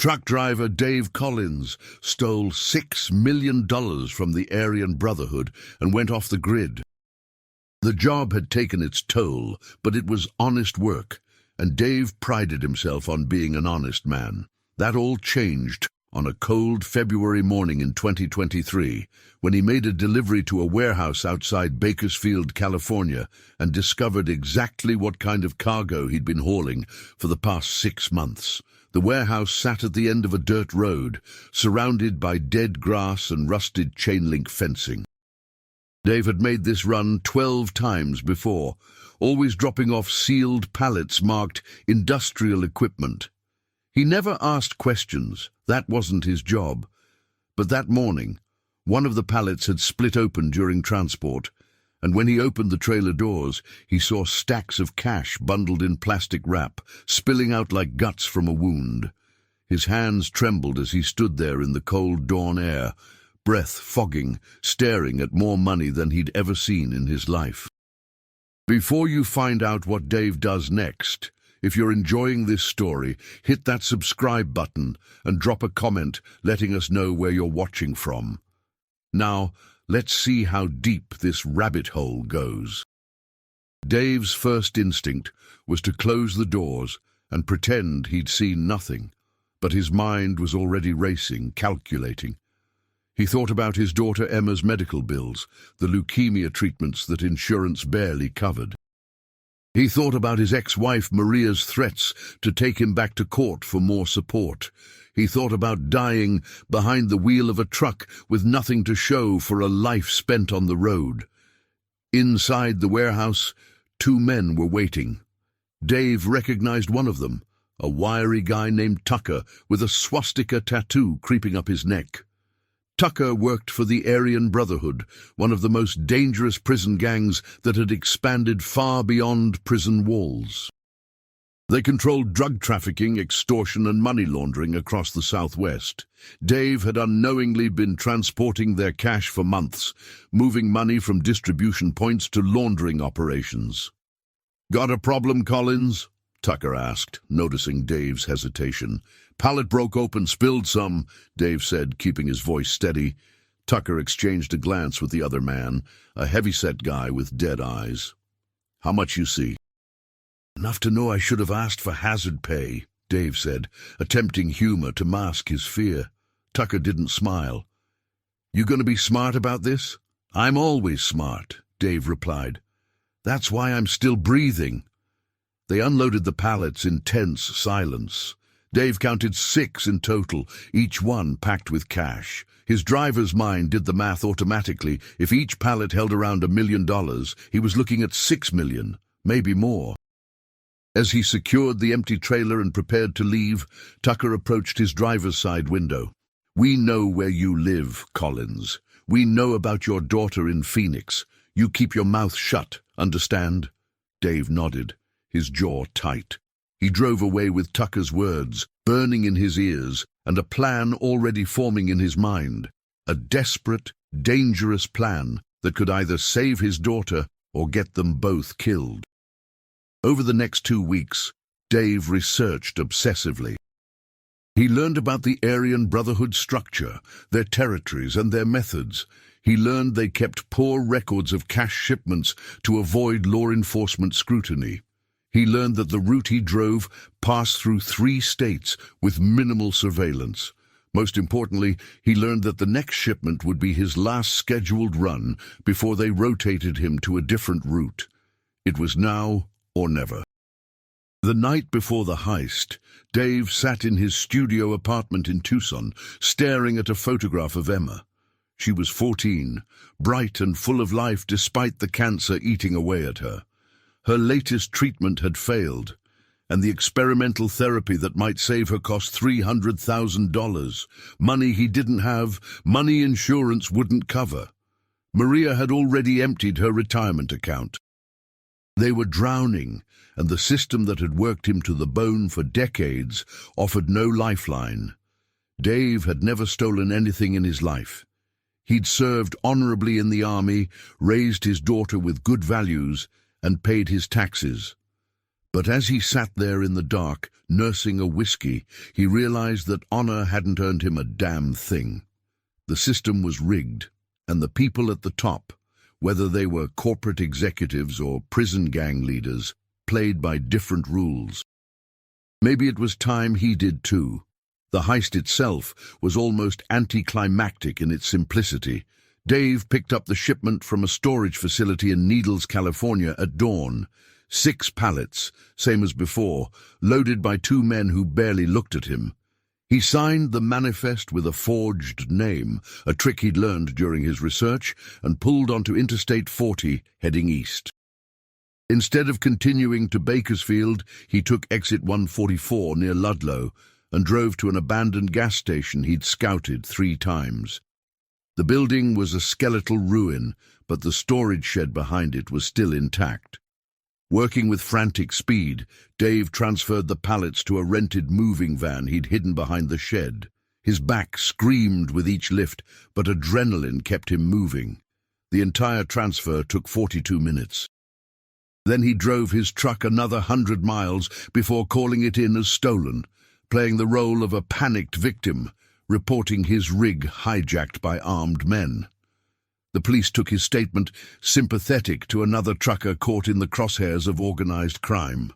Truck driver Dave Collins stole $6 million from the Aryan Brotherhood and went off the grid. The job had taken its toll, but it was honest work, and Dave prided himself on being an honest man. That all changed on a cold February morning in 2023, when he made a delivery to a warehouse outside Bakersfield, California, and discovered exactly what kind of cargo he'd been hauling for the past 6 months. The warehouse sat at the end of a dirt road, surrounded by dead grass and rusted chain-link fencing. Dave had made this run 12 times before, always dropping off sealed pallets marked industrial equipment. He never asked questions, that wasn't his job. But that morning, one of the pallets had split open during transport, and when he opened the trailer doors, he saw stacks of cash bundled in plastic wrap, spilling out like guts from a wound. His hands trembled as he stood there in the cold dawn air, breath fogging, staring at more money than he'd ever seen in his life. Before you find out what Dave does next, if you're enjoying this story, hit that subscribe button and drop a comment letting us know where you're watching from. Now, let's see how deep this rabbit hole goes. Dave's first instinct was to close the doors and pretend he'd seen nothing, but his mind was already racing, calculating. He thought about his daughter Emma's medical bills, the leukemia treatments that insurance barely covered. He thought about his ex-wife Maria's threats to take him back to court for more support. He thought about dying behind the wheel of a truck with nothing to show for a life spent on the road. Inside the warehouse, 2 men were waiting. Dave recognized one of them, a wiry guy named Tucker with a swastika tattoo creeping up his neck. Tucker worked for the Aryan Brotherhood, one of the most dangerous prison gangs that had expanded far beyond prison walls. They controlled drug trafficking, extortion, and money laundering across the Southwest. Dave had unknowingly been transporting their cash for months, moving money from distribution points to laundering operations. "Got a problem, Collins?" Tucker asked, noticing Dave's hesitation. "Pallet broke open, spilled some," Dave said, keeping his voice steady. Tucker exchanged a glance with the other man, a heavy-set guy with dead eyes. "How much you see?" "Enough to know I should have asked for hazard pay," Dave said, attempting humor to mask his fear. Tucker didn't smile. "You gonna be smart about this?" "I'm always smart," Dave replied. "That's why I'm still breathing." They unloaded the pallets in tense silence. Dave counted 6 in total, each one packed with cash. His driver's mind did the math automatically. If each pallet held around $1 million, he was looking at 6 million, maybe more. As he secured the empty trailer and prepared to leave, Tucker approached his driver's side window. "We know where you live, Collins. We know about your daughter in Phoenix. You keep your mouth shut, understand?" Dave nodded, his jaw tight. He drove away with Tucker's words burning in his ears and a plan already forming in his mind. A desperate, dangerous plan that could either save his daughter or get them both killed. Over the next 2 weeks, Dave researched obsessively. He learned about the Aryan Brotherhood structure, their territories and their methods. He learned they kept poor records of cash shipments to avoid law enforcement scrutiny. He learned that the route he drove passed through 3 states with minimal surveillance. Most importantly, he learned that the next shipment would be his last scheduled run before they rotated him to a different route. It was now or never. The night before the heist, Dave sat in his studio apartment in Tucson, staring at a photograph of Emma. She was 14, bright and full of life despite the cancer eating away at her. Her latest treatment had failed, and the experimental therapy that might save her cost $300,000. Money he didn't have, money insurance wouldn't cover. Maria had already emptied her retirement account. They were drowning, and the system that had worked him to the bone for decades offered no lifeline. Dave had never stolen anything in his life. He'd served honorably in the army, raised his daughter with good values, and paid his taxes. But as he sat there in the dark, nursing a whiskey, he realized that honor hadn't earned him a damn thing. The system was rigged, and the people at the top, whether they were corporate executives or prison gang leaders, played by different rules. Maybe it was time he did too. The heist itself was almost anticlimactic in its simplicity. Dave picked up the shipment from a storage facility in Needles, California at dawn. 6 pallets, same as before, loaded by 2 men who barely looked at him. He signed the manifest with a forged name, a trick he'd learned during his research, and pulled onto Interstate 40, heading east. Instead of continuing to Bakersfield, he took exit 144 near Ludlow and drove to an abandoned gas station he'd scouted 3 times. The building was a skeletal ruin, but the storage shed behind it was still intact. Working with frantic speed, Dave transferred the pallets to a rented moving van he'd hidden behind the shed. His back screamed with each lift, but adrenaline kept him moving. The entire transfer took 42 minutes. Then he drove his truck another 100 miles before calling it in as stolen, playing the role of a panicked victim, reporting his rig hijacked by armed men. The police took his statement, sympathetic to another trucker caught in the crosshairs of organized crime.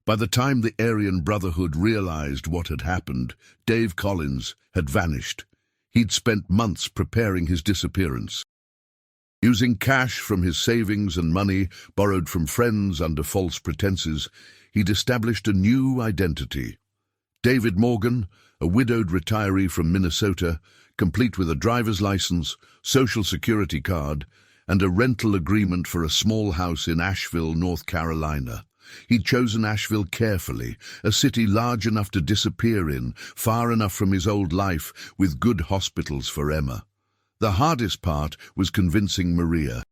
By the time the Aryan Brotherhood realized what had happened, Dave Collins had vanished. He'd spent months preparing his disappearance. Using cash from his savings and money borrowed from friends under false pretenses, he'd established a new identity. David Morgan, a widowed retiree from Minnesota, complete with a driver's license, social security card, and a rental agreement for a small house in Asheville, North Carolina. He'd chosen Asheville carefully, a city large enough to disappear in, far enough from his old life, with good hospitals for Emma. The hardest part was convincing Maria.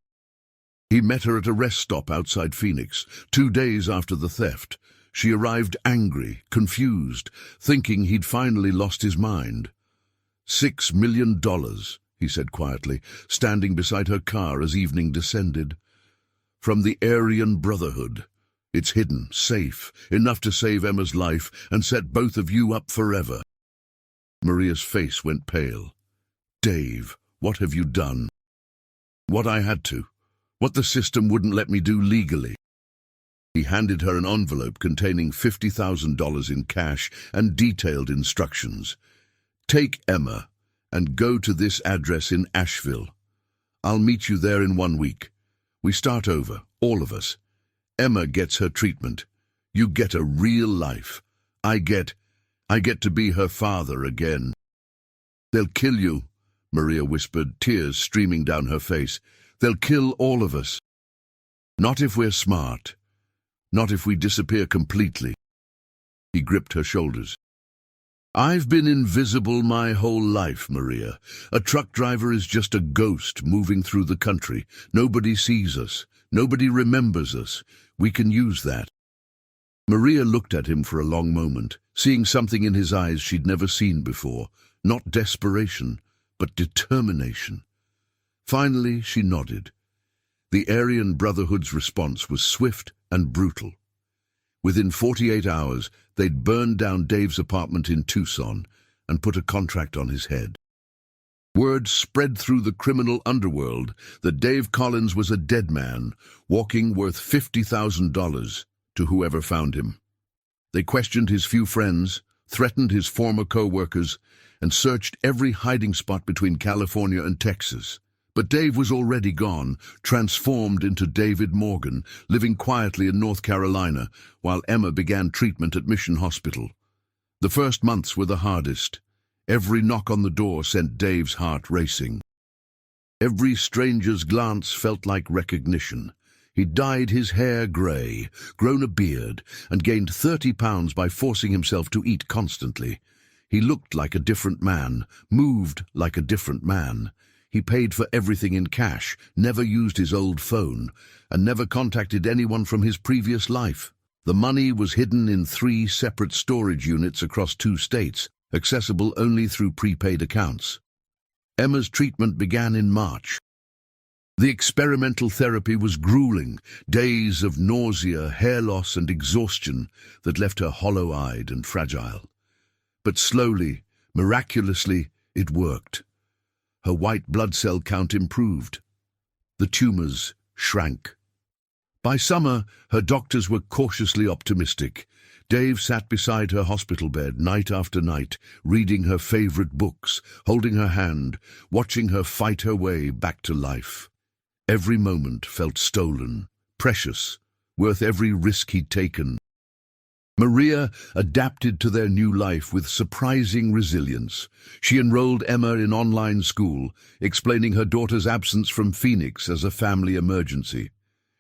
He met her at a rest stop outside Phoenix, 2 days after the theft. She arrived angry, confused, thinking he'd finally lost his mind. $6 million, he said quietly, standing beside her car as evening descended. From the Aryan Brotherhood. It's hidden, safe, enough to save Emma's life and set both of you up forever. Maria's face went pale. Dave, what have you done? What I had to. What the system wouldn't let me do legally. He handed her an envelope containing $50,000 in cash and detailed instructions. Take Emma and go to this address in Asheville. I'll meet you there in 1 week. We start over, all of us. Emma gets her treatment. You get a real life. I get to be her father again. They'll kill you, Maria whispered, tears streaming down her face. They'll kill all of us. Not if we're smart. Not if we disappear completely. He gripped her shoulders. I've been invisible my whole life, Maria. A truck driver is just a ghost moving through the country. Nobody sees us. Nobody remembers us. We can use that. Maria looked at him for a long moment, seeing something in his eyes she'd never seen before. Not desperation, but determination. Finally, she nodded. The Aryan Brotherhood's response was swift and brutal. Within 48 hours, they'd burned down Dave's apartment in Tucson and put a contract on his head. Word spread through the criminal underworld that Dave Collins was a dead man, walking worth $50,000 to whoever found him. They questioned his few friends, threatened his former co-workers, and searched every hiding spot between California and Texas. But Dave was already gone, transformed into David Morgan, living quietly in North Carolina, while Emma began treatment at Mission Hospital. The first months were the hardest. Every knock on the door sent Dave's heart racing. Every stranger's glance felt like recognition. He'd dyed his hair grey, grown a beard, and gained 30 pounds by forcing himself to eat constantly. He looked like a different man, moved like a different man. He paid for everything in cash, never used his old phone, and never contacted anyone from his previous life. The money was hidden in 3 separate storage units across 2 states, accessible only through prepaid accounts. Emma's treatment began in March. The experimental therapy was grueling, days of nausea, hair loss and exhaustion that left her hollow-eyed and fragile. But slowly, miraculously, it worked. Her white blood cell count improved. The tumors shrank. By summer, her doctors were cautiously optimistic. Dave sat beside her hospital bed night after night, reading her favorite books, holding her hand, watching her fight her way back to life. Every moment felt stolen, precious, worth every risk he'd taken. Maria adapted to their new life with surprising resilience. She enrolled Emma in online school, explaining her daughter's absence from Phoenix as a family emergency.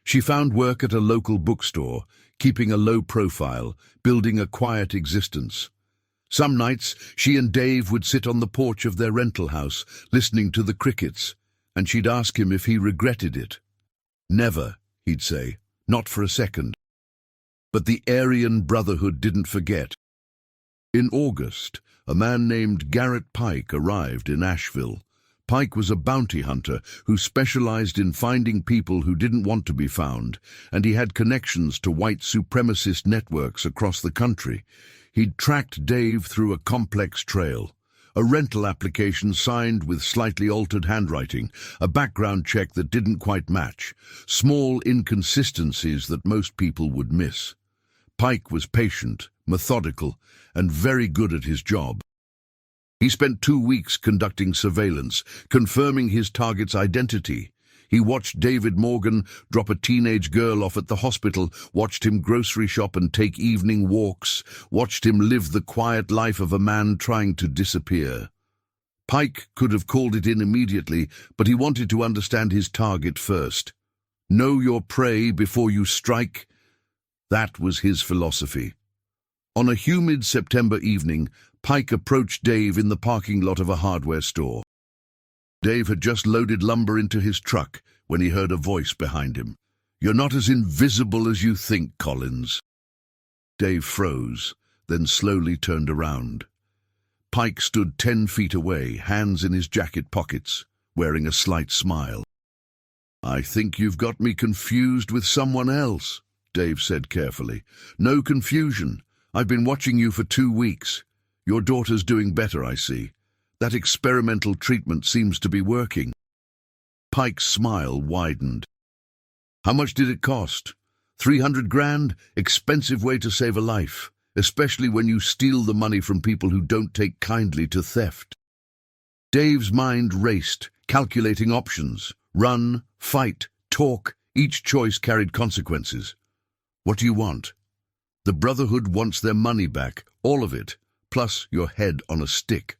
She found work at a local bookstore, keeping a low profile, building a quiet existence. Some nights, she and Dave would sit on the porch of their rental house, listening to the crickets, and she'd ask him if he regretted it. Never, he'd say, not for a second. But the Aryan Brotherhood didn't forget. In August, a man named Garrett Pike arrived in Asheville. Pike was a bounty hunter who specialized in finding people who didn't want to be found, and he had connections to white supremacist networks across the country. He'd tracked Dave through a complex trail. A rental application signed with slightly altered handwriting, a background check that didn't quite match, small inconsistencies that most people would miss. Pike was patient, methodical, and very good at his job. He spent 2 weeks conducting surveillance, confirming his target's identity. He watched David Morgan drop a teenage girl off at the hospital, watched him grocery shop and take evening walks, watched him live the quiet life of a man trying to disappear. Pike could have called it in immediately, but he wanted to understand his target first. Know your prey before you strike. That was his philosophy. On a humid September evening, Pike approached Dave in the parking lot of a hardware store. Dave had just loaded lumber into his truck when he heard a voice behind him. "You're not as invisible as you think, Collins." Dave froze, then slowly turned around. Pike stood 10 feet away, hands in his jacket pockets, wearing a slight smile. "I think you've got me confused with someone else," Dave said carefully. "No confusion. I've been watching you for 2 weeks. Your daughter's doing better, I see. That experimental treatment seems to be working." Pike's smile widened. "How much did it cost? 300 grand? Expensive way to save a life, especially when you steal the money from people who don't take kindly to theft." Dave's mind raced, calculating options. Run, fight, talk. Each choice carried consequences. "What do you want?" "The Brotherhood wants their money back, all of it, plus your head on a stick."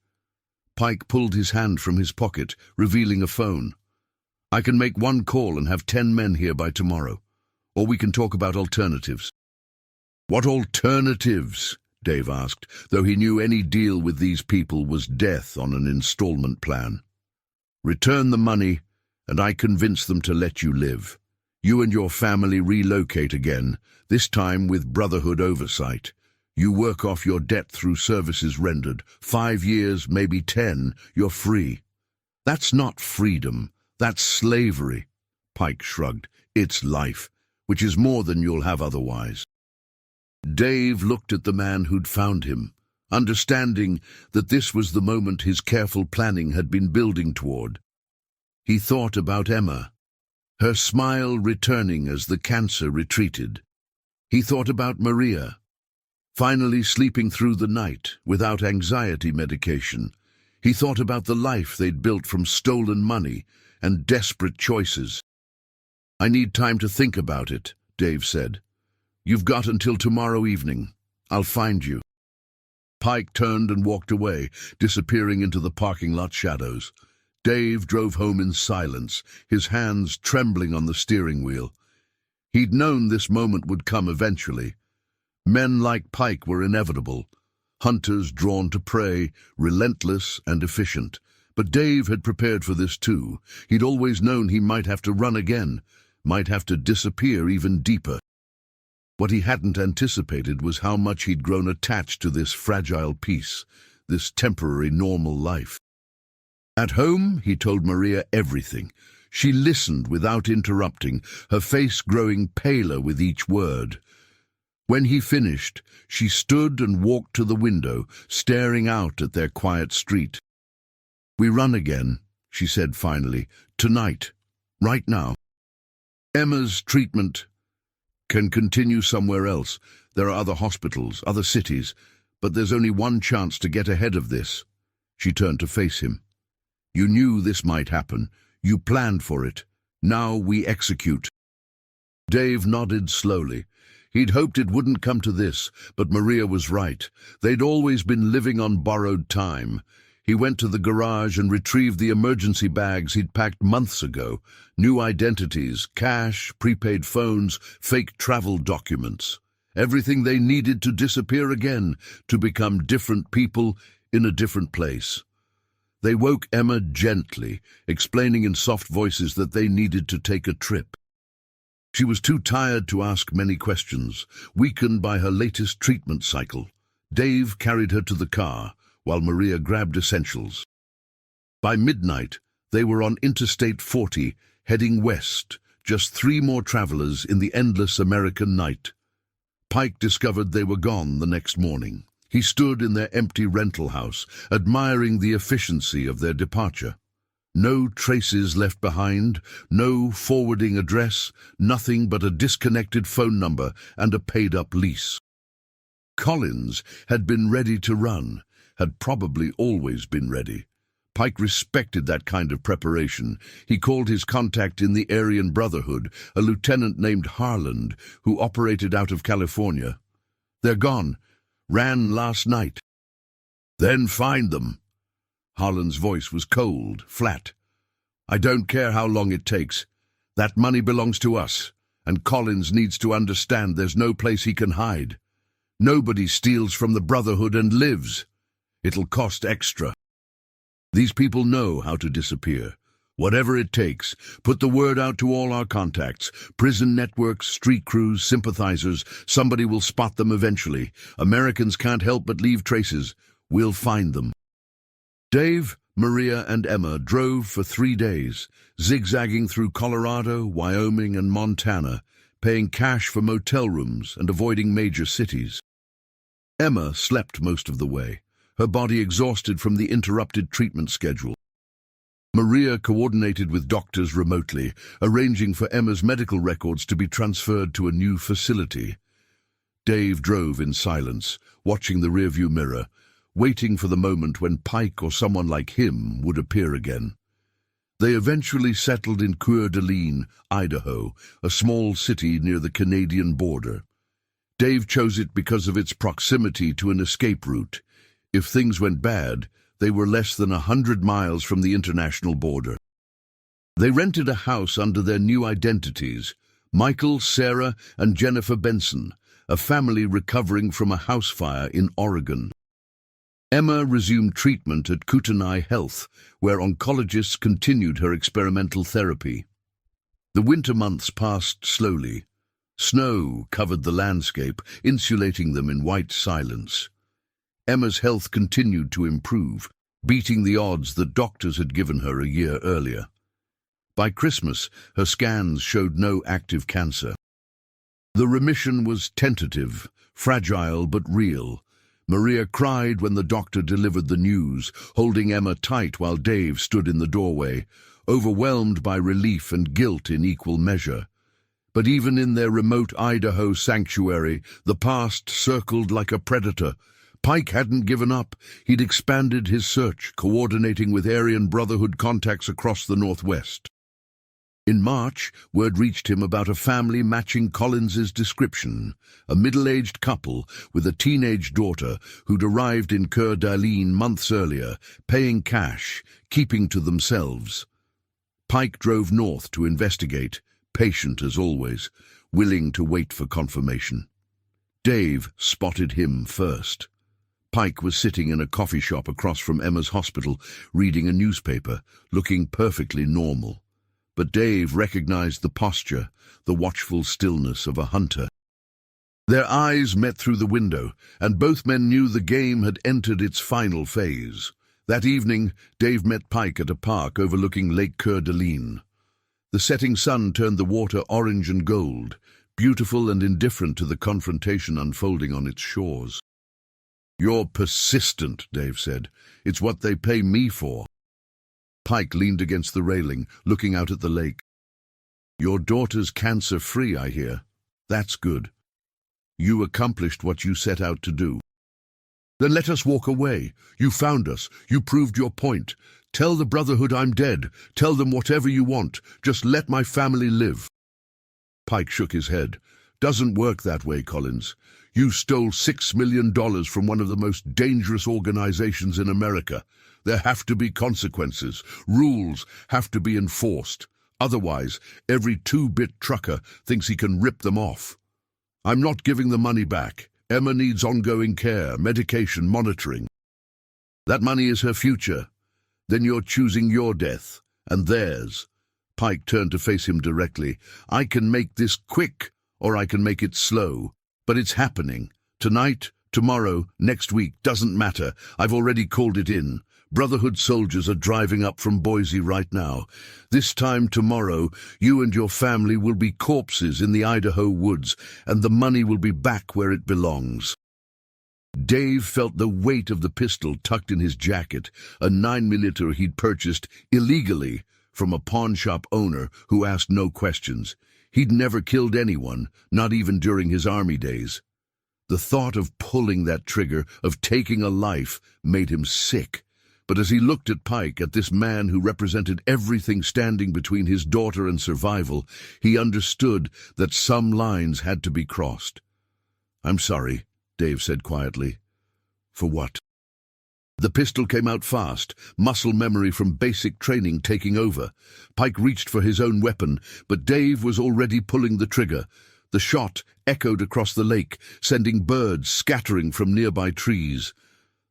Pike pulled his hand from his pocket, revealing a phone. "I can make 1 call and have 10 men here by tomorrow. Or we can talk about alternatives." "What alternatives?" Dave asked, though he knew any deal with these people was death on an installment plan. "Return the money, and I convince them to let you live. You and your family relocate again, this time with Brotherhood oversight. You work off your debt through services rendered. 5 years, maybe 10, you're free." "That's not freedom, that's slavery." Pike shrugged. "It's life, which is more than you'll have otherwise." Dave looked at the man who'd found him, understanding that this was the moment his careful planning had been building toward. He thought about Emma, her smile returning as the cancer retreated. He thought about Maria, finally sleeping through the night without anxiety medication. He thought about the life they'd built from stolen money and desperate choices. "I need time to think about it," Dave said. "You've got until tomorrow evening. I'll find you." Pike turned and walked away, disappearing into the parking lot shadows. Dave drove home in silence, his hands trembling on the steering wheel. He'd known this moment would come eventually. Men like Pike were inevitable, hunters drawn to prey, relentless and efficient. But Dave had prepared for this too. He'd always known he might have to run again, might have to disappear even deeper. What he hadn't anticipated was how much he'd grown attached to this fragile peace, this temporary normal life. At home, he told Maria everything. She listened without interrupting, her face growing paler with each word. When he finished, she stood and walked to the window, staring out at their quiet street. "We run again," she said finally. "Tonight. Right now. Emma's treatment can continue somewhere else. There are other hospitals, other cities, but there's only one chance to get ahead of this." She turned to face him. "You knew this might happen. You planned for it. Now we execute." Dave nodded slowly. He'd hoped it wouldn't come to this, but Maria was right. They'd always been living on borrowed time. He went to the garage and retrieved the emergency bags he'd packed months ago. New identities, cash, prepaid phones, fake travel documents. Everything they needed to disappear again, to become different people in a different place. They woke Emma gently, explaining in soft voices that they needed to take a trip. She was too tired to ask many questions, weakened by her latest treatment cycle. Dave carried her to the car, while Maria grabbed essentials. By midnight, they were on Interstate 40, heading west, just 3 more travelers in the endless American night. Pike discovered they were gone the next morning. He stood in their empty rental house, admiring the efficiency of their departure. No traces left behind, no forwarding address, nothing but a disconnected phone number and a paid-up lease. Collins had been ready to run, had probably always been ready. Pike respected that kind of preparation. He called his contact in the Aryan Brotherhood, a lieutenant named Harland, who operated out of California. "They're gone. Ran last night." "Then find them." Harland's voice was cold, flat. "I don't care how long it takes. That money belongs to us, and Collins needs to understand there's no place he can hide. Nobody steals from the Brotherhood and lives. It'll cost extra. These people know how to disappear. Whatever it takes, put the word out to all our contacts, prison networks, street crews, sympathizers. Somebody will spot them eventually. Americans can't help but leave traces. We'll find them." Dave, Maria, and Emma drove for 3 days, zigzagging through Colorado, Wyoming, and Montana, paying cash for motel rooms and avoiding major cities. Emma slept most of the way, her body exhausted from the interrupted treatment schedule. Maria coordinated with doctors remotely, arranging for Emma's medical records to be transferred to a new facility. Dave drove in silence, watching the rearview mirror, waiting for the moment when Pike or someone like him would appear again. They eventually settled in Coeur d'Alene, Idaho, a small city near the Canadian border. Dave chose it because of its proximity to an escape route. If things went bad, they were less than 100 miles from the international border. They rented a house under their new identities, Michael, Sarah, and Jennifer Benson, a family recovering from a house fire in Oregon. Emma resumed treatment at Kootenai Health, where oncologists continued her experimental therapy. The winter months passed slowly. Snow covered the landscape, insulating them in white silence. Emma's health continued to improve, beating the odds that doctors had given her a year earlier. By Christmas, her scans showed no active cancer. The remission was tentative, fragile but real. Maria cried when the doctor delivered the news, holding Emma tight while Dave stood in the doorway, overwhelmed by relief and guilt in equal measure. But even in their remote Idaho sanctuary, the past circled like a predator. Pike hadn't given up. He'd expanded his search, coordinating with Aryan Brotherhood contacts across the Northwest. In March, word reached him about a family matching Collins's description, a middle-aged couple with a teenage daughter who'd arrived in Coeur d'Alene months earlier, paying cash, keeping to themselves. Pike drove north to investigate, patient as always, willing to wait for confirmation. Dave spotted him first. Pike was sitting in a coffee shop across from Emma's hospital, reading a newspaper, looking perfectly normal. But Dave recognized the posture, the watchful stillness of a hunter. Their eyes met through the window, and both men knew the game had entered its final phase. That evening, Dave met Pike at a park overlooking Lake Coeur d'Alene. The setting sun turned the water orange and gold, beautiful and indifferent to the confrontation unfolding on its shores. "You're persistent," Dave said. "It's what they pay me for." Pike leaned against the railing, looking out at the lake. "Your daughter's cancer-free, I hear. That's good. You accomplished what you set out to do." "Then let us walk away. You found us. You proved your point. Tell the Brotherhood I'm dead. Tell them whatever you want. Just let my family live." Pike shook his head. "Doesn't work that way, Collins. You stole $6 million from one of the most dangerous organizations in America. There have to be consequences. Rules have to be enforced. Otherwise, every two-bit trucker thinks he can rip them off. I'm not giving the money back. Emma needs ongoing care, medication, monitoring. That money is her future. Then you're choosing your death, and theirs." Pike turned to face him directly. "I can make this quick, or I can make it slow. But it's happening. Tonight, tomorrow, next week, doesn't matter. I've already called it in. Brotherhood soldiers are driving up from Boise right now. This time tomorrow, you and your family will be corpses in the Idaho woods, and the money will be back where it belongs." Dave felt the weight of the pistol tucked in his jacket, a 9mm he'd purchased illegally from a pawnshop owner who asked no questions. He'd never killed anyone, not even during his army days. The thought of pulling that trigger, of taking a life, made him sick. But as he looked at Pike, at this man who represented everything standing between his daughter and survival, he understood that some lines had to be crossed. "I'm sorry," Dave said quietly. "For what?" The pistol came out fast, muscle memory from basic training taking over. Pike reached for his own weapon, but Dave was already pulling the trigger. The shot echoed across the lake, sending birds scattering from nearby trees.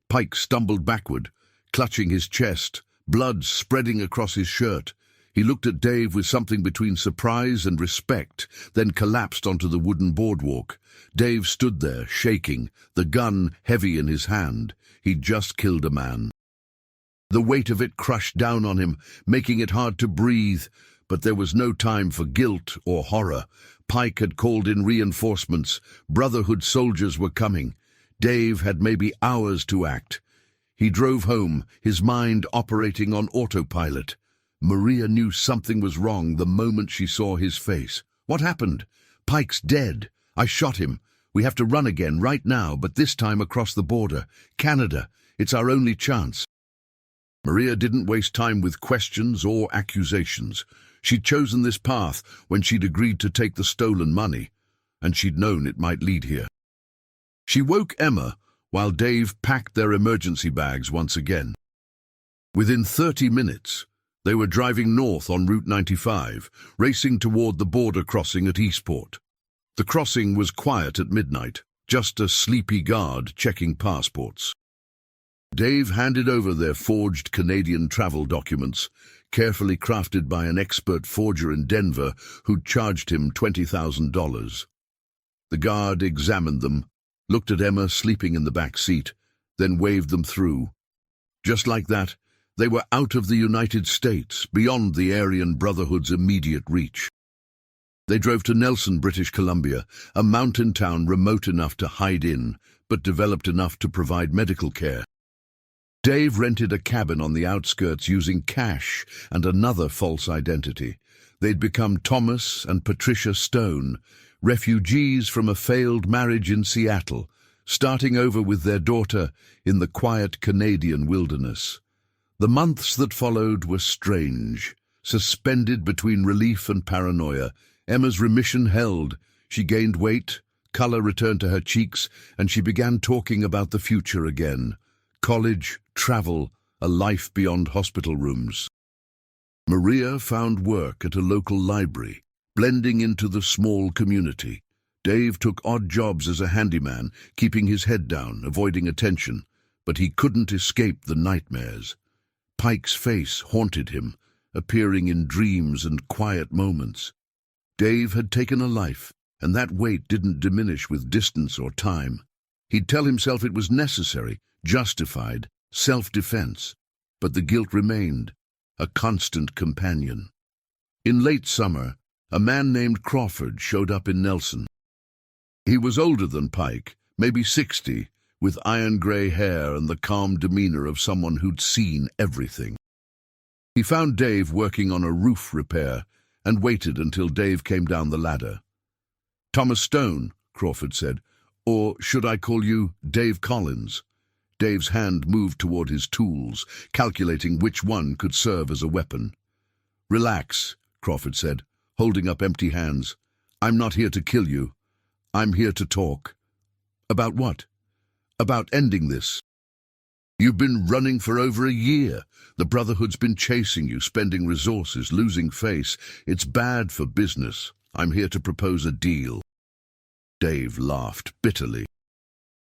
Pike stumbled backward, clutching his chest, blood spreading across his shirt. He looked at Dave with something between surprise and respect, then collapsed onto the wooden boardwalk. Dave stood there, shaking, the gun heavy in his hand. He'd just killed a man. The weight of it crushed down on him, making it hard to breathe, but there was no time for guilt or horror. Pike had called in reinforcements. Brotherhood soldiers were coming. Dave had maybe hours to act. He drove home, his mind operating on autopilot. Maria knew something was wrong the moment she saw his face. "What happened?" "Pike's dead. I shot him. We have to run again right now, but this time across the border. Canada. It's our only chance." Maria didn't waste time with questions or accusations. She'd chosen this path when she'd agreed to take the stolen money, and she'd known it might lead here. She woke Emma while Dave packed their emergency bags once again. Within 30 minutes, they were driving north on Route 95, racing toward the border crossing at Eastport. The crossing was quiet at midnight, just a sleepy guard checking passports. Dave handed over their forged Canadian travel documents, carefully crafted by an expert forger in Denver who'd charged him $20,000. The guard examined them, looked at Emma sleeping in the back seat, then waved them through. Just like that, they were out of the United States, beyond the Aryan Brotherhood's immediate reach. They drove to Nelson, British Columbia, a mountain town remote enough to hide in, but developed enough to provide medical care. Dave rented a cabin on the outskirts using cash and another false identity. They'd become Thomas and Patricia Stone, refugees from a failed marriage in Seattle, starting over with their daughter in the quiet Canadian wilderness. The months that followed were strange, suspended between relief and paranoia. Emma's remission held. She gained weight, color returned to her cheeks, and she began talking about the future again. College, travel, a life beyond hospital rooms. Maria found work at a local library, blending into the small community. Dave took odd jobs as a handyman, keeping his head down, avoiding attention, but he couldn't escape the nightmares. Pike's face haunted him, appearing in dreams and quiet moments. Dave had taken a life, and that weight didn't diminish with distance or time. He'd tell himself it was necessary, justified, self-defense, but the guilt remained, a constant companion. In late summer, a man named Crawford showed up in Nelson. He was older than Pike, maybe 60, with iron-gray hair and the calm demeanor of someone who'd seen everything. He found Dave working on a roof repair and waited until Dave came down the ladder. "Thomas Stone," Crawford said, "or should I call you Dave Collins?" Dave's hand moved toward his tools, calculating which one could serve as a weapon. "Relax," Crawford said, holding up empty hands. "I'm not here to kill you. I'm here to talk." "About what?" "About ending this. You've been running for over a year. The Brotherhood's been chasing you, spending resources, losing face. It's bad for business. I'm here to propose a deal." Dave laughed bitterly.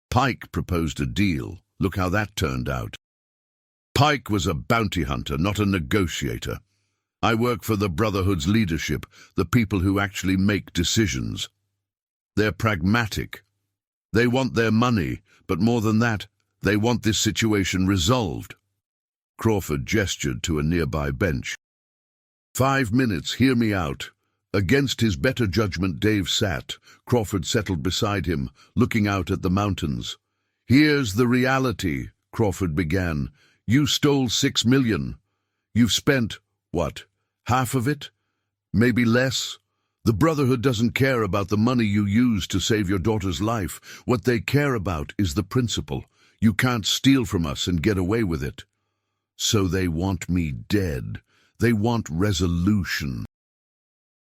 "Pike proposed a deal. Look how that turned out. Pike was a bounty hunter, not a negotiator. I work for the Brotherhood's leadership, the people who actually make decisions. They're pragmatic. They want their money, but more than that, they want this situation resolved." Crawford gestured to a nearby bench. "5 minutes, hear me out." Against his better judgment, Dave sat. Crawford settled beside him, looking out at the mountains. "Here's the reality," Crawford began. "You stole $6 million. You've spent, what, half of it? Maybe less? The Brotherhood doesn't care about the money you used to save your daughter's life. What they care about is the principle. You can't steal from us and get away with it. So they want me dead. They want resolution.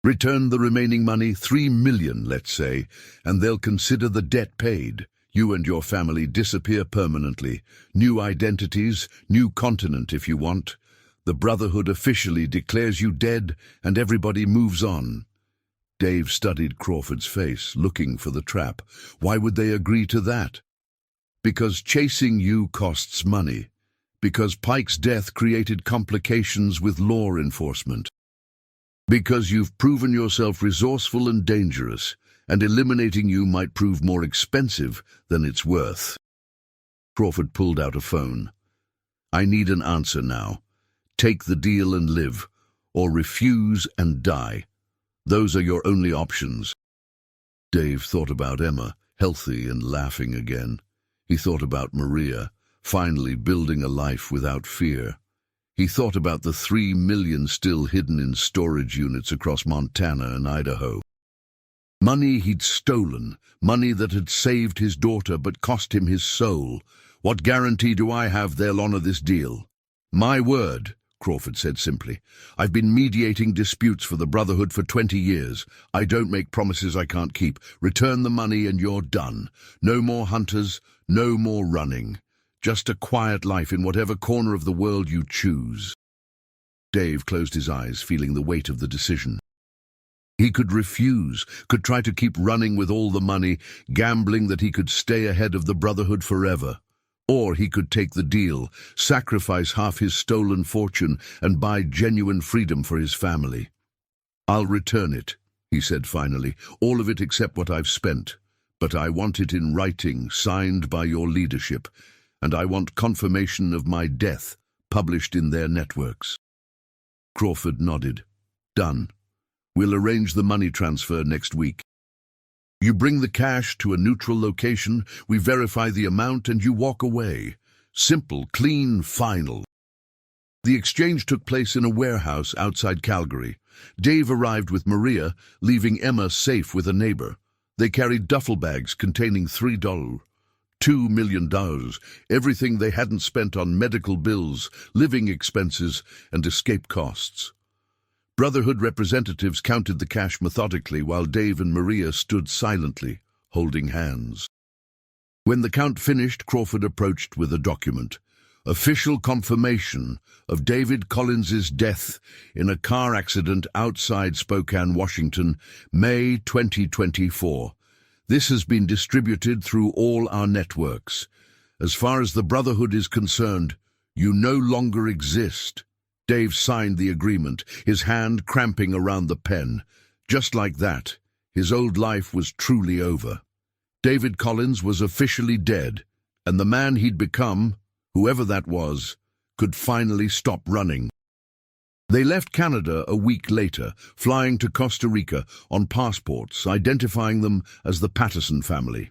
Return the remaining money, $3 million, let's say, and they'll consider the debt paid. You and your family disappear permanently. New identities, new continent if you want. The Brotherhood officially declares you dead, and everybody moves on." Dave studied Crawford's face, looking for the trap. Why would they agree to that? Because chasing you costs money. Because Pike's death created complications with law enforcement. Because you've proven yourself resourceful and dangerous, and eliminating you might prove more expensive than it's worth. Crawford pulled out a phone. "I need an answer now. Take the deal and live, or refuse and die. Those are your only options." Dave thought about Emma, healthy and laughing again. He thought about Maria, finally building a life without fear. He thought about the $3 million still hidden in storage units across Montana and Idaho. Money he'd stolen, money that had saved his daughter but cost him his soul. "What guarantee do I have they'll honor this deal?" "My word," Crawford said simply. "I've been mediating disputes for the Brotherhood for 20 years. I don't make promises I can't keep. Return the money and you're done. No more hunters, no more running. Just a quiet life in whatever corner of the world you choose." Dave closed his eyes, feeling the weight of the decision. He could refuse, could try to keep running with all the money, gambling that he could stay ahead of the Brotherhood forever. Or he could take the deal, sacrifice half his stolen fortune, and buy genuine freedom for his family. "I'll return it," he said finally, "all of it except what I've spent. But I want it in writing, signed by your leadership. And I want confirmation of my death, published in their networks." Crawford nodded. "Done. We'll arrange the money transfer next week. You bring the cash to a neutral location, we verify the amount, and you walk away. Simple, clean, final." The exchange took place in a warehouse outside Calgary. Dave arrived with Maria, leaving Emma safe with a neighbor. They carried duffel bags containing $2 million, everything they hadn't spent on medical bills, living expenses, and escape costs. Brotherhood representatives counted the cash methodically while Dave and Maria stood silently, holding hands. When the count finished, Crawford approached with a document. Official confirmation of David Collins's death in a car accident outside Spokane, Washington, May 2024. This has been distributed through all our networks. As far as the Brotherhood is concerned, you no longer exist. Dave signed the agreement, his hand cramping around the pen. Just like that, his old life was truly over. David Collins was officially dead, and the man he'd become, whoever that was, could finally stop running. They left Canada a week later, flying to Costa Rica on passports, identifying them as the Patterson family.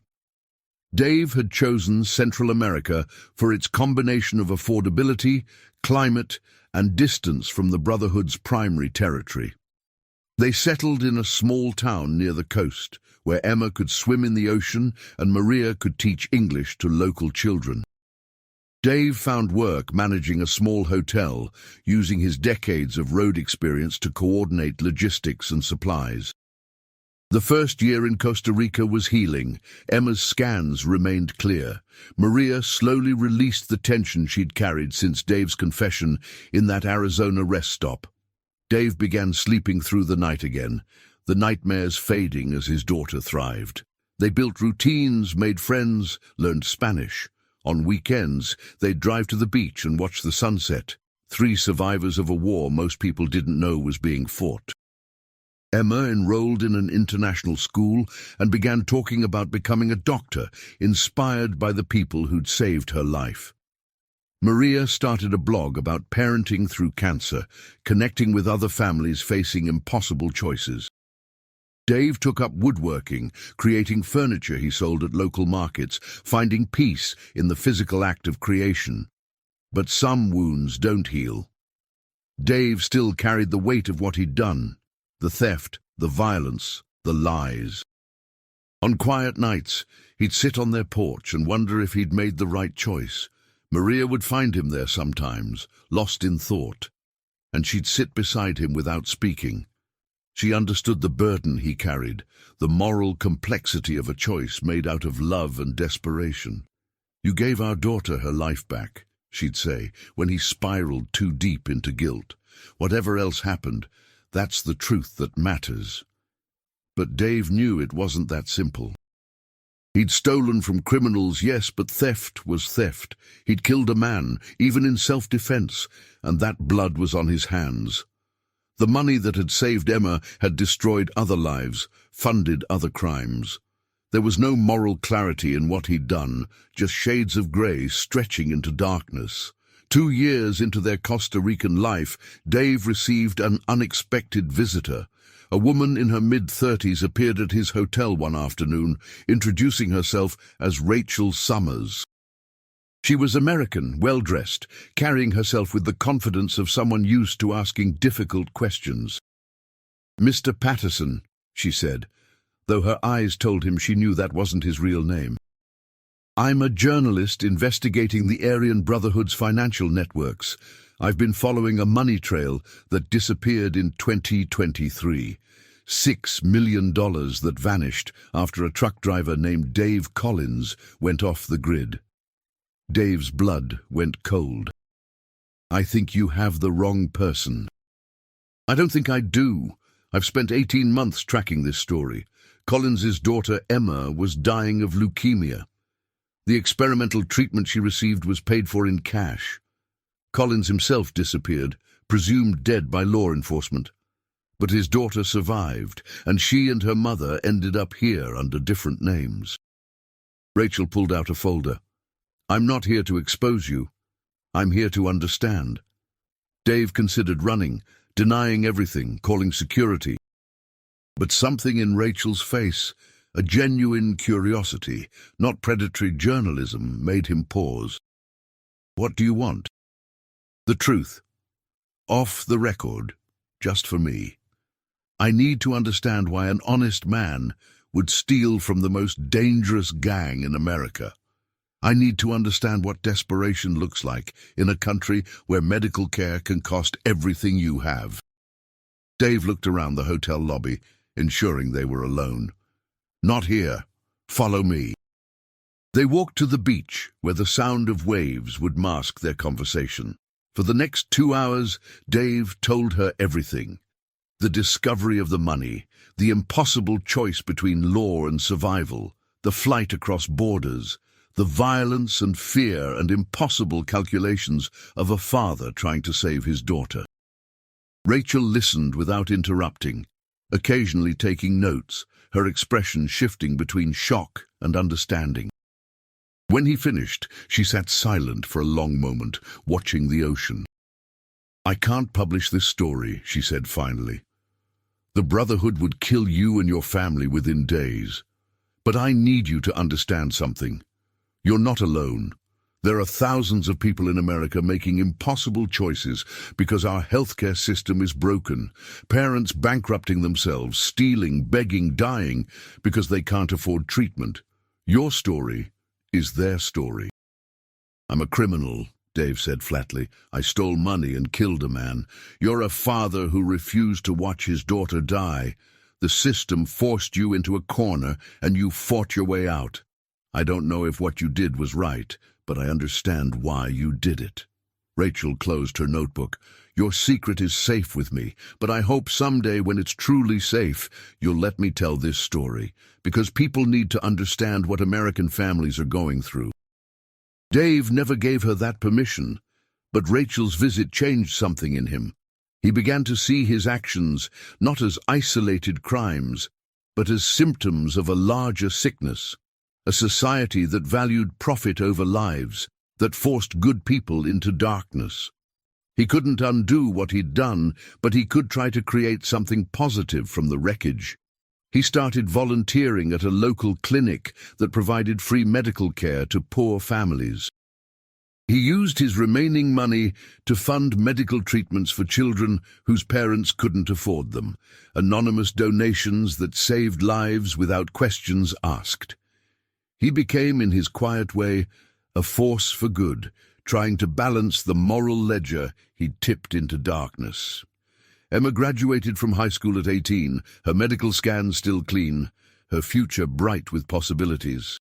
Dave had chosen Central America for its combination of affordability, climate, and distance from the Brotherhood's primary territory. They settled in a small town near the coast, where Emma could swim in the ocean and Maria could teach English to local children. Dave found work managing a small hotel, using his decades of road experience to coordinate logistics and supplies. The first year in Costa Rica was healing. Emma's scans remained clear. Maria slowly released the tension she'd carried since Dave's confession in that Arizona rest stop. Dave began sleeping through the night again, the nightmares fading as his daughter thrived. They built routines, made friends, learned Spanish. On weekends, they'd drive to the beach and watch the sunset. 3 survivors of a war most people didn't know was being fought. Emma enrolled in an international school and began talking about becoming a doctor, inspired by the people who'd saved her life. Maria started a blog about parenting through cancer, connecting with other families facing impossible choices. Dave took up woodworking, creating furniture he sold at local markets, finding peace in the physical act of creation. But some wounds don't heal. Dave still carried the weight of what he'd done, the theft, the violence, the lies. On quiet nights, he'd sit on their porch and wonder if he'd made the right choice. Maria would find him there sometimes, lost in thought, and she'd sit beside him without speaking. She understood the burden he carried, the moral complexity of a choice made out of love and desperation. "You gave our daughter her life back," she'd say, when he spiraled too deep into guilt. "Whatever else happened, that's the truth that matters." But Dave knew it wasn't that simple. He'd stolen from criminals, yes, but theft was theft. He'd killed a man, even in self-defense, and that blood was on his hands. The money that had saved Emma had destroyed other lives, funded other crimes. There was no moral clarity in what he'd done, just shades of grey stretching into darkness. 2 years into their Costa Rican life, Dave received an unexpected visitor. A woman in her mid-30s appeared at his hotel one afternoon, introducing herself as Rachel Summers. She was American, well-dressed, carrying herself with the confidence of someone used to asking difficult questions. "Mr. Patterson," she said, though her eyes told him she knew that wasn't his real name. "I'm a journalist investigating the Aryan Brotherhood's financial networks. I've been following a money trail that disappeared in 2023. $6 million that vanished after a truck driver named Dave Collins went off the grid." Dave's blood went cold. "I think you have the wrong person." "I don't think I do. I've spent 18 months tracking this story. Collins's daughter Emma was dying of leukemia. The experimental treatment she received was paid for in cash. Collins himself disappeared, presumed dead by law enforcement. But his daughter survived, and she and her mother ended up here under different names." Rachel pulled out a folder. "I'm not here to expose you. I'm here to understand." Dave considered running, denying everything, calling security. But something in Rachel's face, a genuine curiosity, not predatory journalism, made him pause. "What do you want?" "The truth. Off the record, just for me. I need to understand why an honest man would steal from the most dangerous gang in America. I need to understand what desperation looks like in a country where medical care can cost everything you have." Dave looked around the hotel lobby, ensuring they were alone. "Not here. Follow me." They walked to the beach, where the sound of waves would mask their conversation. For the next 2 hours, Dave told her everything. The discovery of the money, the impossible choice between law and survival, the flight across borders, the violence and fear and impossible calculations of a father trying to save his daughter. Rachel listened without interrupting, occasionally taking notes, her expression shifting between shock and understanding. When he finished, she sat silent for a long moment, watching the ocean. "I can't publish this story," she said finally. "The Brotherhood would kill you and your family within days. But I need you to understand something. You're not alone. There are thousands of people in America making impossible choices because our healthcare system is broken. Parents bankrupting themselves, stealing, begging, dying because they can't afford treatment. Your story is their story." "I'm a criminal," Dave said flatly. "I stole money and killed a man. You're a father who refused to watch his daughter die. The system forced you into a corner and you fought your way out. I don't know if what you did was right, but I understand why you did it." Rachel closed her notebook. "Your secret is safe with me, but I hope someday when it's truly safe, you'll let me tell this story, because people need to understand what American families are going through." Dave never gave her that permission, but Rachel's visit changed something in him. He began to see his actions not as isolated crimes, but as symptoms of a larger sickness, a society that valued profit over lives, that forced good people into darkness. He couldn't undo what he'd done, but he could try to create something positive from the wreckage. He started volunteering at a local clinic that provided free medical care to poor families. He used his remaining money to fund medical treatments for children whose parents couldn't afford them, anonymous donations that saved lives without questions asked. He became, in his quiet way, a force for good, trying to balance the moral ledger he'd tipped into darkness. Emma graduated from high school at 18, her medical scans still clean, her future bright with possibilities.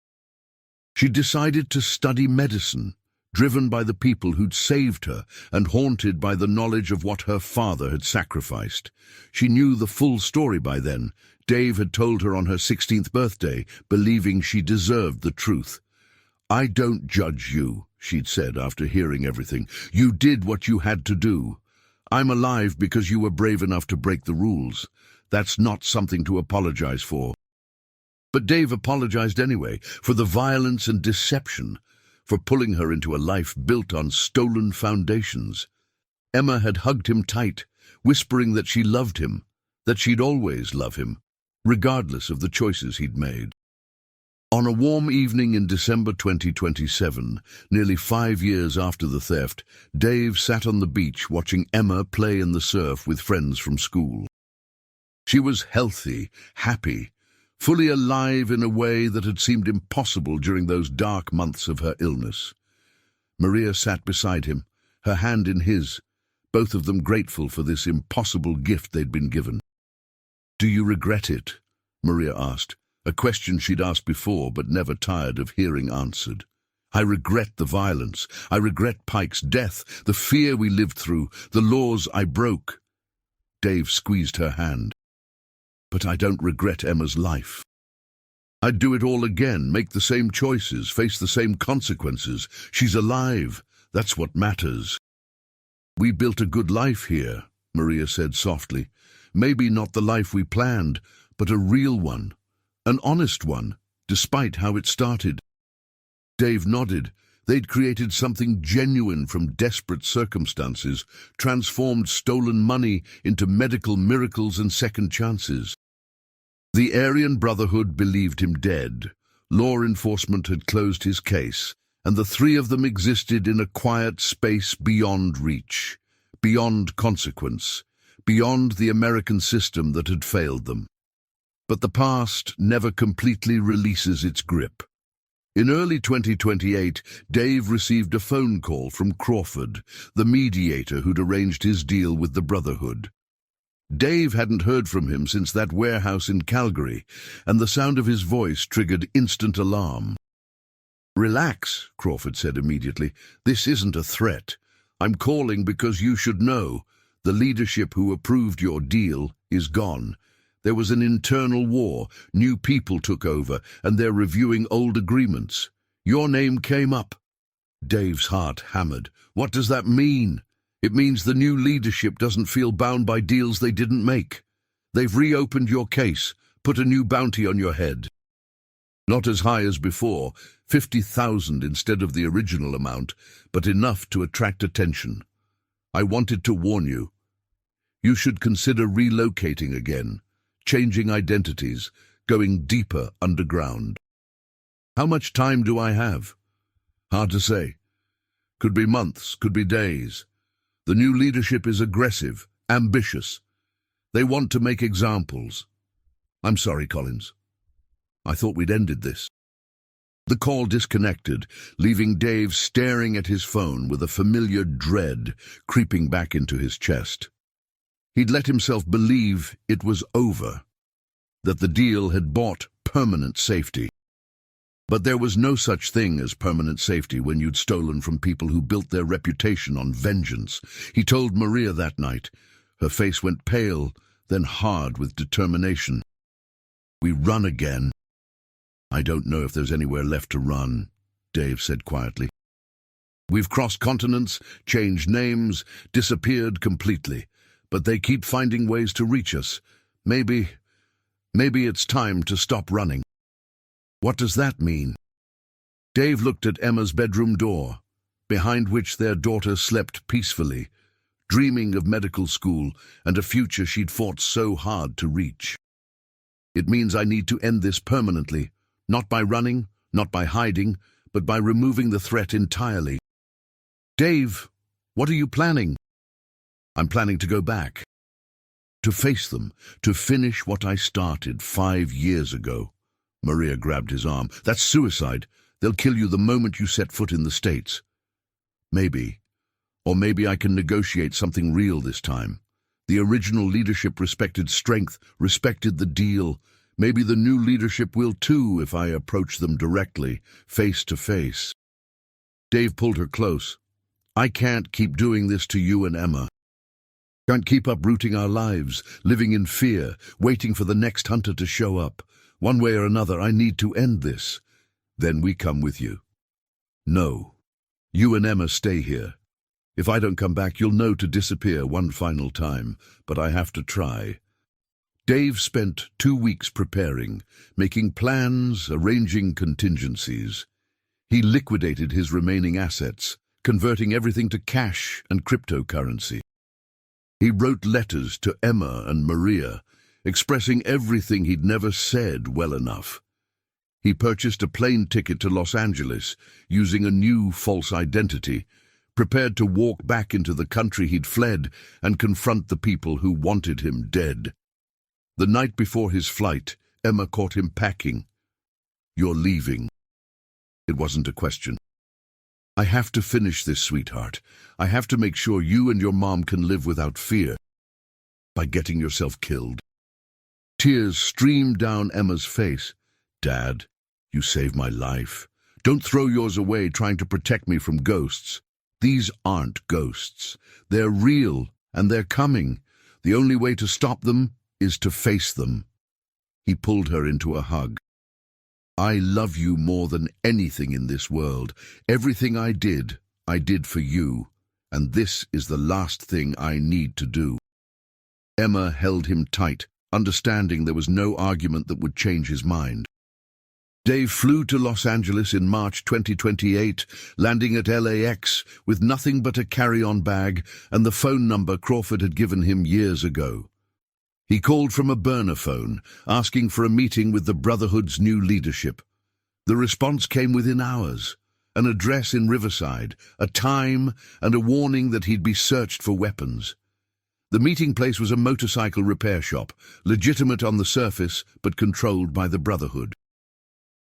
She decided to study medicine, driven by the people who'd saved her and haunted by the knowledge of what her father had sacrificed. She knew the full story by then. Dave had told her on her 16th birthday, believing she deserved the truth. "I don't judge you," she'd said after hearing everything. "You did what you had to do. I'm alive because you were brave enough to break the rules. That's not something to apologize for." But Dave apologized anyway, for the violence and deception, for pulling her into a life built on stolen foundations. Emma had hugged him tight, whispering that she loved him, that she'd always love him, regardless of the choices he'd made. On a warm evening in December 2027, nearly 5 years after the theft, Dave sat on the beach watching Emma play in the surf with friends from school. She was healthy, happy, fully alive in a way that had seemed impossible during those dark months of her illness. Maria sat beside him, her hand in his, both of them grateful for this impossible gift they'd been given. "Do you regret it?" Maria asked, a question she'd asked before but never tired of hearing answered. "I regret the violence. I regret Pike's death, the fear we lived through, the laws I broke." Dave squeezed her hand. "But I don't regret Emma's life. I'd do it all again, make the same choices, face the same consequences. She's alive. That's what matters." "We built a good life here," Maria said softly. "Maybe not the life we planned, but a real one. An honest one, despite how it started." Dave nodded. They'd created something genuine from desperate circumstances, transformed stolen money into medical miracles and second chances. The Aryan Brotherhood believed him dead. Law enforcement had closed his case, and the three of them existed in a quiet space beyond reach, beyond consequence, beyond the American system that had failed them. But the past never completely releases its grip. In early 2028, Dave received a phone call from Crawford, the mediator who'd arranged his deal with the Brotherhood. Dave hadn't heard from him since that warehouse in Calgary, and the sound of his voice triggered instant alarm. "Relax," Crawford said immediately. "This isn't a threat. I'm calling because you should know. The leadership who approved your deal is gone. There was an internal war, new people took over, and they're reviewing old agreements. Your name came up." Dave's heart hammered. "What does that mean?" "It means the new leadership doesn't feel bound by deals they didn't make. They've reopened your case, put a new bounty on your head. Not as high as before, 50,000 instead of the original amount, but enough to attract attention. I wanted to warn you. You should consider relocating again, changing identities, going deeper underground. How much time do I have? Hard to say. Could be months, could be days. The new leadership is aggressive, ambitious. They want to make examples. I'm sorry, Collins. I thought we'd ended this. The call disconnected, leaving Dave staring at his phone with a familiar dread creeping back into his chest. He'd let himself believe it was over, that the deal had bought permanent safety. But there was no such thing as permanent safety when you'd stolen from people who built their reputation on vengeance. He told Maria that night. Her face went pale, then hard with determination. We run again. I don't know if there's anywhere left to run, Dave said quietly. We've crossed continents, changed names, disappeared completely, but they keep finding ways to reach us. Maybe it's time to stop running. What does that mean? Dave looked at Emma's bedroom door, behind which their daughter slept peacefully, dreaming of medical school and a future she'd fought so hard to reach. It means I need to end this permanently. Not by running, not by hiding, but by removing the threat entirely. Dave, what are you planning? I'm planning to go back. To face them, to finish what I started 5 years ago. Maria grabbed his arm. That's suicide. They'll kill you the moment you set foot in the States. Maybe. Or maybe I can negotiate something real this time. The original leadership respected strength, respected the deal. Maybe the new leadership will too if I approach them directly, face to face. Dave pulled her close. I can't keep doing this to you and Emma. Can't keep uprooting our lives, living in fear, waiting for the next hunter to show up. One way or another, I need to end this. Then we come with you. No. You and Emma stay here. If I don't come back, you'll know to disappear one final time, but I have to try. Dave spent 2 weeks preparing, making plans, arranging contingencies. He liquidated his remaining assets, converting everything to cash and cryptocurrency. He wrote letters to Emma and Maria, expressing everything he'd never said well enough. He purchased a plane ticket to Los Angeles, using a new false identity, prepared to walk back into the country he'd fled and confront the people who wanted him dead. The night before his flight, Emma caught him packing. You're leaving. It wasn't a question. I have to finish this, sweetheart. I have to make sure you and your mom can live without fear. By getting yourself killed. Tears streamed down Emma's face. Dad, you saved my life. Don't throw yours away trying to protect me from ghosts. These aren't ghosts. They're real, and they're coming. The only way to stop them is to face them. He pulled her into a hug. I love you more than anything in this world. Everything I did for you, and this is the last thing I need to do. Emma held him tight, understanding there was no argument that would change his mind. Dave flew to Los Angeles in March 2028, landing at LAX with nothing but a carry-on bag and the phone number Crawford had given him years ago. He called from a burner phone, asking for a meeting with the Brotherhood's new leadership. The response came within hours. An address in Riverside, a time, and a warning that he'd be searched for weapons. The meeting place was a motorcycle repair shop, legitimate on the surface, but controlled by the Brotherhood.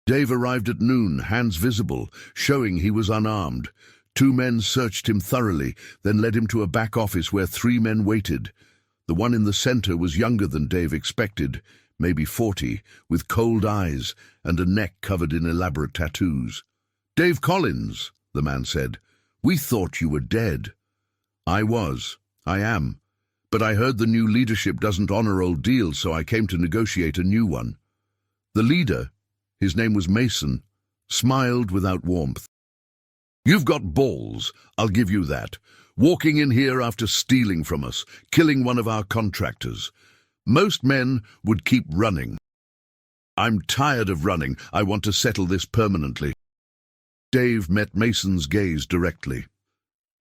Dave arrived at noon, hands visible, showing he was unarmed. 2 men searched him thoroughly, then led him to a back office where 3 men waited. The one in the center was younger than Dave expected, maybe 40, with cold eyes and a neck covered in elaborate tattoos. Dave Collins, the man said. We thought you were dead. I am. But I heard the new leadership doesn't honor old deals, so I came to negotiate a new one. The leader, his name was Mason, smiled without warmth. You've got balls, I'll give you that. Walking in here after stealing from us, killing one of our contractors. Most men would keep running. I'm tired of running. I want to settle this permanently. Dave met Mason's gaze directly.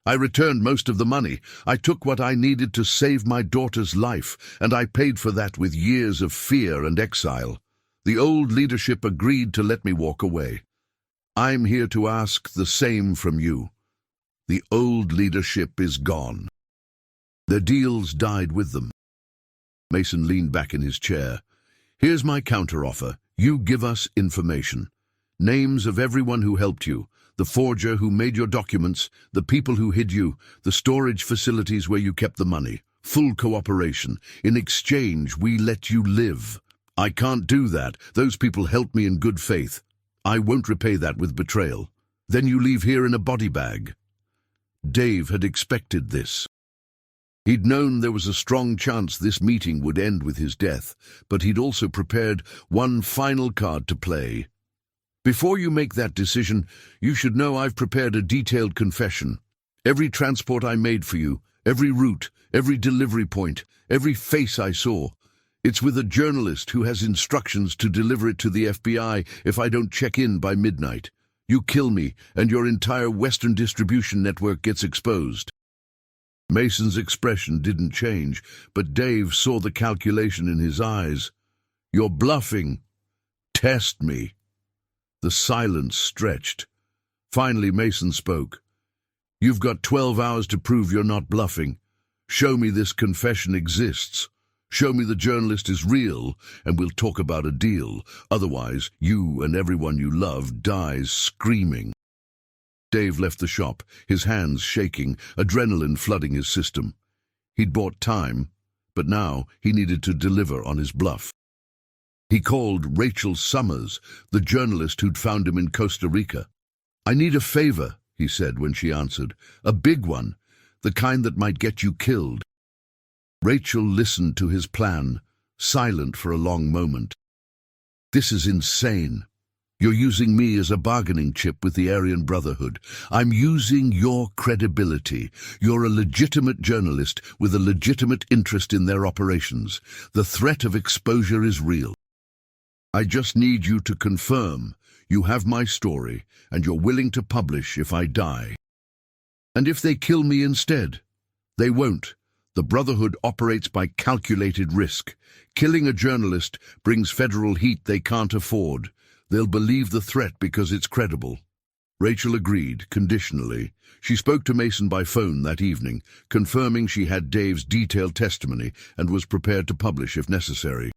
I returned most of the money. I took what I needed to save my daughter's life, and I paid for that with years of fear and exile. The old leadership agreed to let me walk away. I'm here to ask the same from you. The old leadership is gone. Their deals died with them. Mason leaned back in his chair. Here's my counteroffer. You give us information. Names of everyone who helped you, the forger who made your documents, the people who hid you, the storage facilities where you kept the money. Full cooperation. In exchange, we let you live. I can't do that. Those people helped me in good faith. I won't repay that with betrayal. Then you leave here in a body bag. Dave had expected this. He'd known there was a strong chance this meeting would end with his death, but he'd also prepared one final card to play. Before you make that decision, you should know I've prepared a detailed confession. Every transport I made for you, every route, every delivery point, every face I saw. It's with a journalist who has instructions to deliver it to the FBI if I don't check in by midnight. You kill me, and your entire Western distribution network gets exposed. Mason's expression didn't change, but Dave saw the calculation in his eyes. You're bluffing. Test me. The silence stretched. Finally, Mason spoke. You've got 12 hours to prove you're not bluffing. Show me this confession exists. Show me the journalist is real, and we'll talk about a deal. Otherwise, you and everyone you love dies screaming. Dave left the shop, his hands shaking, adrenaline flooding his system. He'd bought time, but now he needed to deliver on his bluff. He called Rachel Summers, the journalist who'd found him in Costa Rica. I need a favor, he said when she answered. A big one, the kind that might get you killed. Rachel listened to his plan, silent for a long moment. This is insane. You're using me as a bargaining chip with the Aryan Brotherhood. I'm using your credibility. You're a legitimate journalist with a legitimate interest in their operations. The threat of exposure is real. I just need you to confirm you have my story and you're willing to publish if I die. And if they kill me instead? They won't. The Brotherhood operates by calculated risk. Killing a journalist brings federal heat they can't afford. They'll believe the threat because it's credible. Rachel agreed, conditionally. She spoke to Mason by phone that evening, confirming she had Dave's detailed testimony and was prepared to publish if necessary.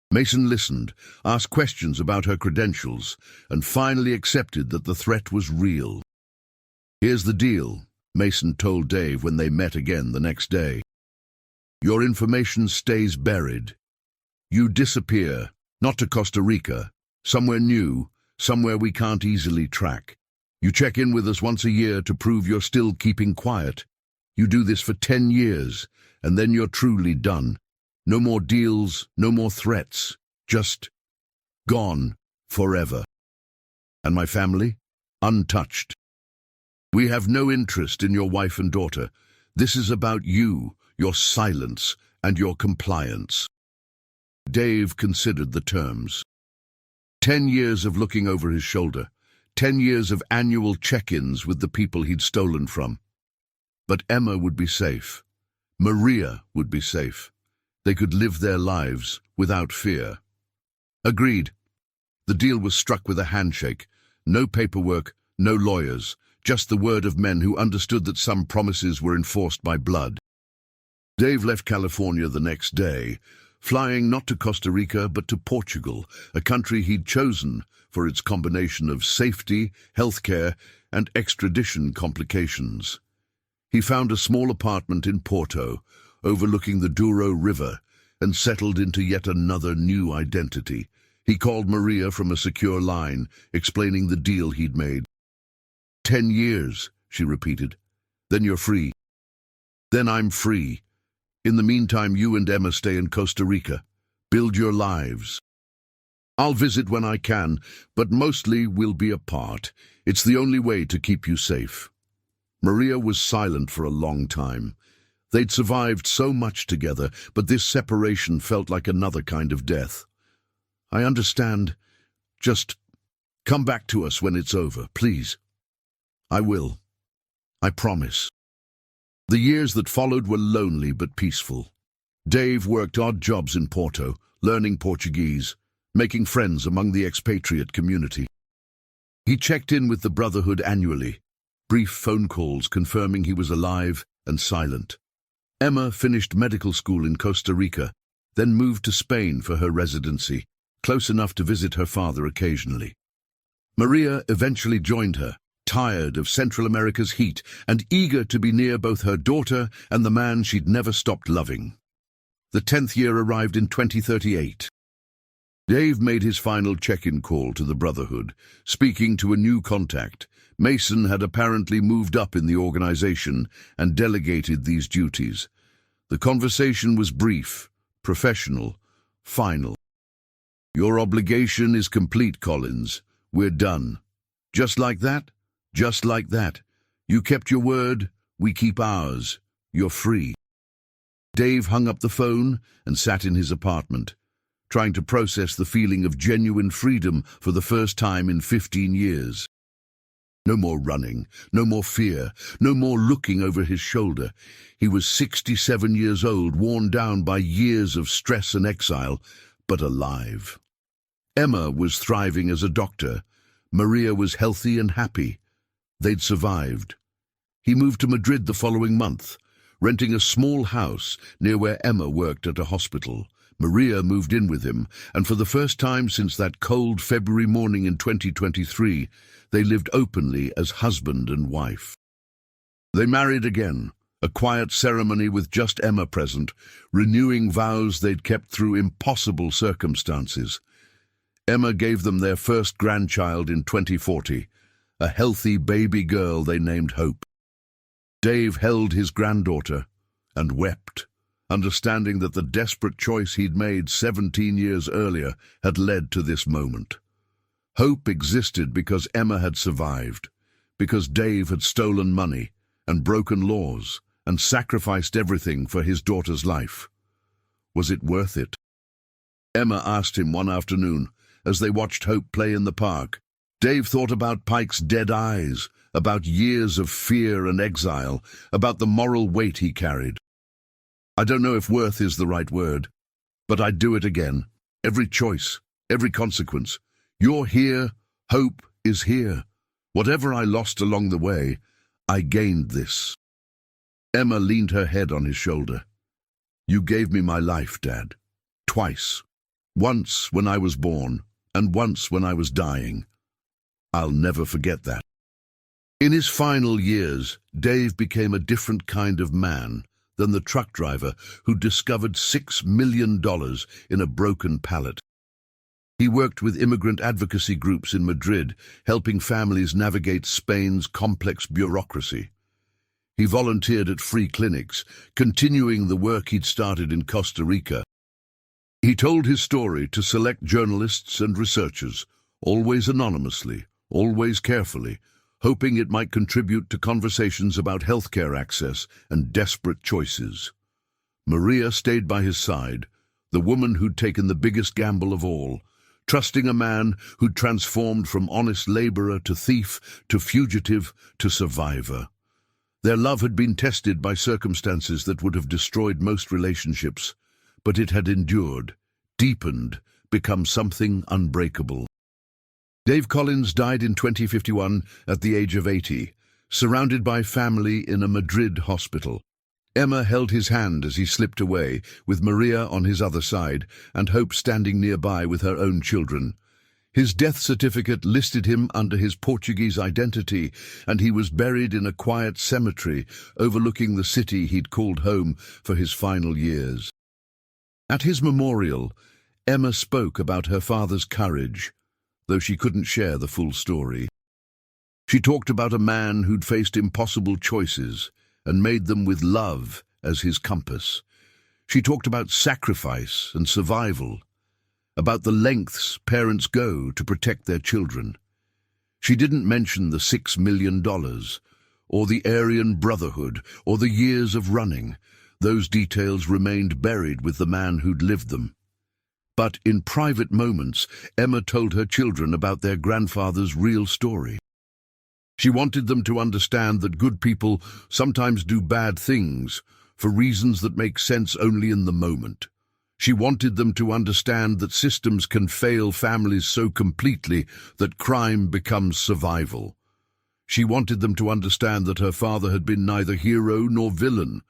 Mason listened, asked questions about her credentials, and finally accepted that the threat was real. Here's the deal, Mason told Dave when they met again the next day. Your information stays buried. You disappear, not to Costa Rica, somewhere new, somewhere we can't easily track. You check in with us once a year to prove you're still keeping quiet. You do this for 10 years, and then you're truly done. No more deals, no more threats, just gone forever. And my family? Untouched. We have no interest in your wife and daughter. This is about you, your silence, and your compliance. Dave considered the terms. 10 years of looking over his shoulder, 10 years of annual check-ins with the people he'd stolen from. But Emma would be safe. Maria would be safe. They could live their lives without fear. Agreed. The deal was struck with a handshake. No paperwork, no lawyers, just the word of men who understood that some promises were enforced by blood. Dave left California the next day, flying not to Costa Rica but to Portugal, a country he'd chosen for its combination of safety, healthcare, and extradition complications. He found a small apartment in Porto, overlooking the Douro River, and settled into yet another new identity. He called Maria from a secure line, explaining the deal he'd made. 10 years, she repeated. Then you're free. Then I'm free. In the meantime, you and Emma stay in Costa Rica. Build your lives. I'll visit when I can, but mostly we'll be apart. It's the only way to keep you safe. Maria was silent for a long time. They'd survived so much together, but this separation felt like another kind of death. I understand. Just come back to us when it's over, please. I will. I promise." The years that followed were lonely but peaceful. Dave worked odd jobs in Porto, learning Portuguese, making friends among the expatriate community. He checked in with the Brotherhood annually, brief phone calls confirming he was alive and silent. Emma finished medical school in Costa Rica, then moved to Spain for her residency, close enough to visit her father occasionally. Maria eventually joined her, tired of Central America's heat and eager to be near both her daughter and the man she'd never stopped loving. The 10th year arrived in 2038. Dave made his final check-in call to the Brotherhood, speaking to a new contact. Mason had apparently moved up in the organization and delegated these duties. The conversation was brief, professional, final. "Your obligation is complete, Collins. We're done." "Just like that? Just like that. You kept your word, we keep ours. You're free." Dave hung up the phone and sat in his apartment, trying to process the feeling of genuine freedom for the first time in 15 years. No more running, no more fear, no more looking over his shoulder. He was 67 years old, worn down by years of stress and exile, but alive. Emma was thriving as a doctor. Maria was healthy and happy. They'd survived. He moved to Madrid the following month, renting a small house near where Emma worked at a hospital. Maria moved in with him, and for the first time since that cold February morning in 2023, they lived openly as husband and wife. They married again, a quiet ceremony with just Emma present, renewing vows they'd kept through impossible circumstances. Emma gave them their first grandchild in 2040, a healthy baby girl they named Hope. Dave held his granddaughter and wept, understanding that the desperate choice he'd made 17 years earlier had led to this moment. Hope existed because Emma had survived, because Dave had stolen money and broken laws and sacrificed everything for his daughter's life. Was it worth it? Emma asked him one afternoon as they watched Hope play in the park. Dave thought about Pike's dead eyes, about years of fear and exile, about the moral weight he carried. "I don't know if worth is the right word, but I'd do it again. Every choice, every consequence. You're here, Hope is here. Whatever I lost along the way, I gained this." Emma leaned her head on his shoulder. "You gave me my life, Dad. Twice. Once when I was born, and once when I was dying. I'll never forget that." In his final years, Dave became a different kind of man than the truck driver who discovered $6 million in a broken pallet. He worked with immigrant advocacy groups in Madrid, helping families navigate Spain's complex bureaucracy. He volunteered at free clinics, continuing the work he'd started in Costa Rica. He told his story to select journalists and researchers, always anonymously, always carefully, hoping it might contribute to conversations about healthcare access and desperate choices. Maria stayed by his side, the woman who'd taken the biggest gamble of all, trusting a man who'd transformed from honest laborer to thief, to fugitive, to survivor. Their love had been tested by circumstances that would have destroyed most relationships, but it had endured, deepened, become something unbreakable. Dave Collins died in 2051 at the age of 80, surrounded by family in a Madrid hospital. Emma held his hand as he slipped away, with Maria on his other side and Hope standing nearby with her own children. His death certificate listed him under his Portuguese identity, and he was buried in a quiet cemetery overlooking the city he'd called home for his final years. At his memorial, Emma spoke about her father's courage, though she couldn't share the full story. She talked about a man who'd faced impossible choices and made them with love as his compass. She talked about sacrifice and survival, about the lengths parents go to protect their children. She didn't mention the $6 million, or the Aryan Brotherhood, or the years of running. Those details remained buried with the man who'd lived them. But in private moments, Emma told her children about their grandfather's real story. She wanted them to understand that good people sometimes do bad things for reasons that make sense only in the moment. She wanted them to understand that systems can fail families so completely that crime becomes survival. She wanted them to understand that her father had been neither hero nor villain,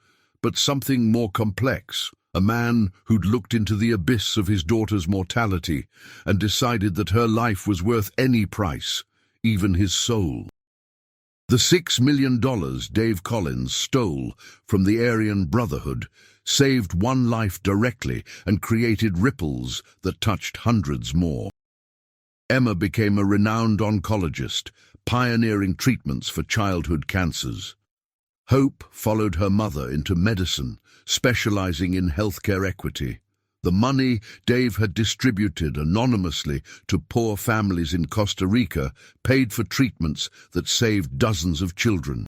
but something more complex, a man who'd looked into the abyss of his daughter's mortality and decided that her life was worth any price, even his soul. The $6 million Dave Collins stole from the Aryan Brotherhood saved one life directly and created ripples that touched hundreds more. Emma became a renowned oncologist, pioneering treatments for childhood cancers. Hope followed her mother into medicine, specializing in healthcare equity. The money Dave had distributed anonymously to poor families in Costa Rica paid for treatments that saved dozens of children.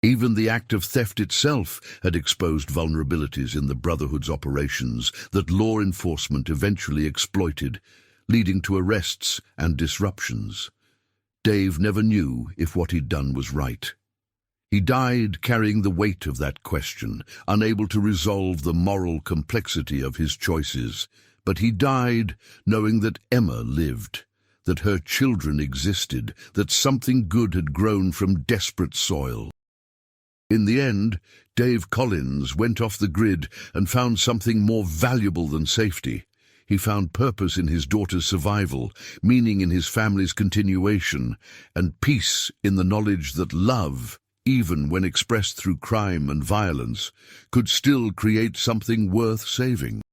Even the act of theft itself had exposed vulnerabilities in the Brotherhood's operations that law enforcement eventually exploited, leading to arrests and disruptions. Dave never knew if what he'd done was right. He died carrying the weight of that question, unable to resolve the moral complexity of his choices. But he died knowing that Emma lived, that her children existed, that something good had grown from desperate soil. In the end, Dave Collins went off the grid and found something more valuable than safety. He found purpose in his daughter's survival, meaning in his family's continuation, and peace in the knowledge that love, even when expressed through crime and violence, could still create something worth saving.